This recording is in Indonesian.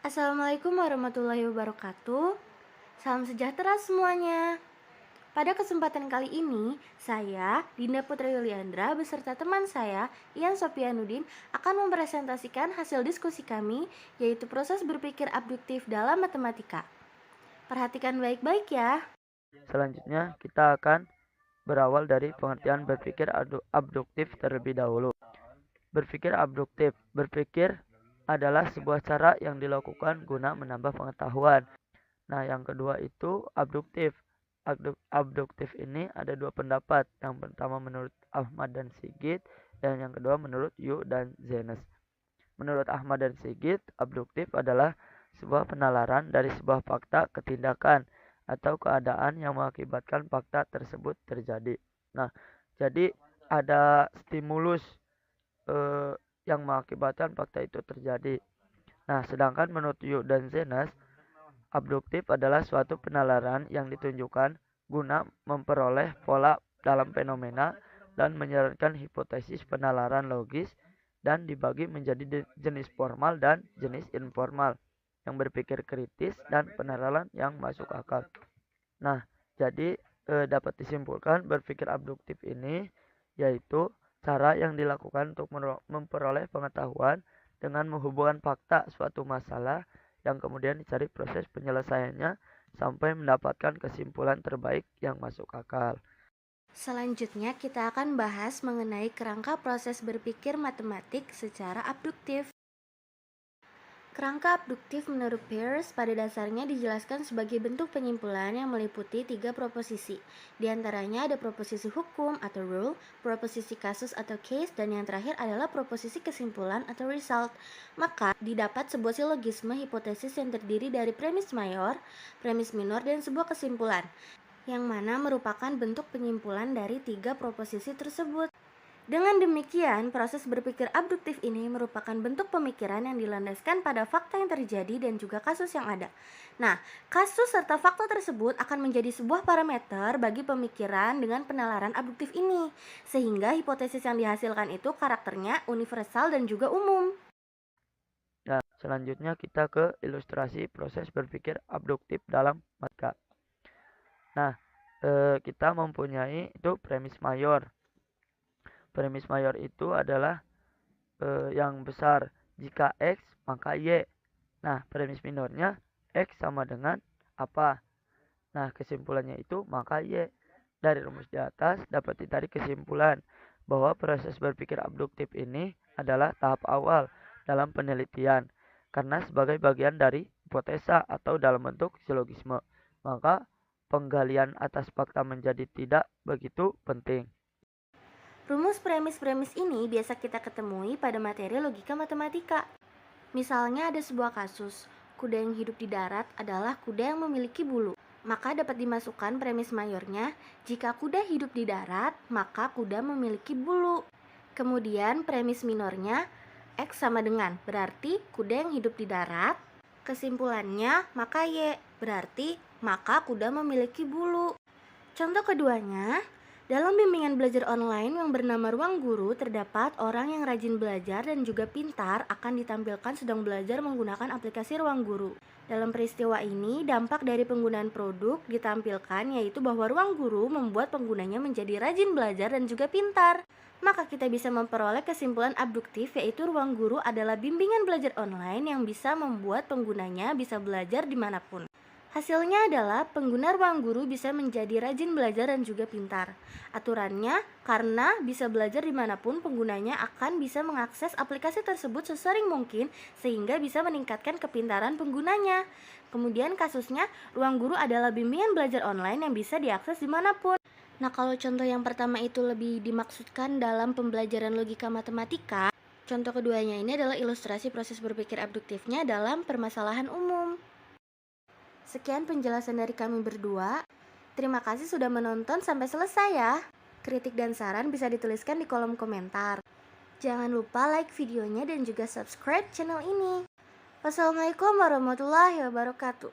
Assalamualaikum warahmatullahi wabarakatuh. Salam sejahtera semuanya. Pada kesempatan kali ini, saya, Dinda Putri Yuliandra, beserta teman saya, Ian Sopianudin, akan mempresentasikan hasil diskusi kami, yaitu proses berpikir abduktif dalam matematika. Perhatikan baik-baik ya. Selanjutnya, kita akan berawal dari pengertian berpikir abduktif terlebih dahulu. Berpikir abduktif. Berpikir adalah sebuah cara yang dilakukan guna menambah pengetahuan. Nah, yang kedua itu abduktif. Abduktif ini ada dua pendapat. Yang pertama menurut Ahmad dan Sigit, dan yang kedua menurut Yu dan Zenes. Menurut Ahmad dan Sigit, abduktif adalah sebuah penalaran dari sebuah fakta ke tindakan atau keadaan yang mengakibatkan fakta tersebut terjadi. Nah, jadi ada stimulus eh, yang mengakibatkan fakta itu terjadi. Nah, sedangkan menurut Yu dan Zenas, abduktif adalah suatu penalaran yang ditunjukkan guna memperoleh pola dalam fenomena dan menyarankan hipotesis penalaran logis dan dibagi menjadi jenis formal dan jenis informal yang berpikir kritis dan penalaran yang masuk akal. Nah, jadi dapat disimpulkan berpikir abduktif ini yaitu cara yang dilakukan untuk memperoleh pengetahuan dengan menghubungkan fakta suatu masalah yang kemudian dicari proses penyelesaiannya sampai mendapatkan kesimpulan terbaik yang masuk akal. Selanjutnya kita akan bahas mengenai kerangka proses berpikir matematik secara abduktif. Kerangka abduktif menurut Peirce pada dasarnya dijelaskan sebagai bentuk penyimpulan yang meliputi 3 proposisi. Di antaranya ada proposisi hukum atau rule, proposisi kasus atau case, dan yang terakhir adalah proposisi kesimpulan atau result. Maka, didapat sebuah silogisme hipotesis yang terdiri dari premis mayor, premis minor, dan sebuah kesimpulan, yang mana merupakan bentuk penyimpulan dari 3 proposisi tersebut. Dengan demikian, proses berpikir abduktif ini merupakan bentuk pemikiran yang dilandaskan pada fakta yang terjadi dan juga kasus yang ada. Nah, kasus serta fakta tersebut akan menjadi sebuah parameter bagi pemikiran dengan penalaran abduktif ini, sehingga hipotesis yang dihasilkan itu karakternya universal dan juga umum. Nah, selanjutnya kita ke ilustrasi proses berpikir abduktif dalam matematika. Nah, kita mempunyai itu premis mayor. Premis mayor itu adalah yang besar. Jika X maka Y. Nah, premis minornya X sama dengan apa? Nah, kesimpulannya itu maka Y. Dari rumus di atas dapat ditarik kesimpulan bahwa proses berpikir abduktif ini adalah tahap awal dalam penelitian karena sebagai bagian dari hipotesa atau dalam bentuk silogisme. Maka penggalian atas fakta menjadi tidak begitu penting. Rumus premis-premis ini biasa kita ketemui pada materi logika matematika. Misalnya ada sebuah kasus, kuda yang hidup di darat adalah kuda yang memiliki bulu. Maka dapat dimasukkan premis mayornya, jika kuda hidup di darat, maka kuda memiliki bulu. Kemudian premis minornya, X sama dengan, berarti kuda yang hidup di darat. Kesimpulannya, maka Y, berarti maka kuda memiliki bulu. Contoh keduanya, dalam bimbingan belajar online yang bernama Ruang Guru, terdapat orang yang rajin belajar dan juga pintar akan ditampilkan sedang belajar menggunakan aplikasi Ruang Guru. Dalam peristiwa ini, dampak dari penggunaan produk ditampilkan yaitu bahwa Ruang Guru membuat penggunanya menjadi rajin belajar dan juga pintar. Maka kita bisa memperoleh kesimpulan abduktif yaitu Ruang Guru adalah bimbingan belajar online yang bisa membuat penggunanya bisa belajar dimanapun. Hasilnya adalah pengguna Ruang Guru bisa menjadi rajin belajar dan juga pintar. Aturannya, karena bisa belajar dimanapun, penggunanya akan bisa mengakses aplikasi tersebut sesering mungkin sehingga bisa meningkatkan kepintaran penggunanya. Kemudian kasusnya, Ruang Guru adalah bimbingan belajar online yang bisa diakses dimanapun. Nah, kalau contoh yang pertama itu lebih dimaksudkan dalam pembelajaran logika matematika, contoh keduanya ini adalah ilustrasi proses berpikir abduktifnya dalam permasalahan umum. Sekian penjelasan dari kami berdua. Terima kasih sudah menonton sampai selesai ya. Kritik dan saran bisa dituliskan di kolom komentar. Jangan lupa like videonya dan juga subscribe channel ini. Wassalamualaikum warahmatullahi wabarakatuh.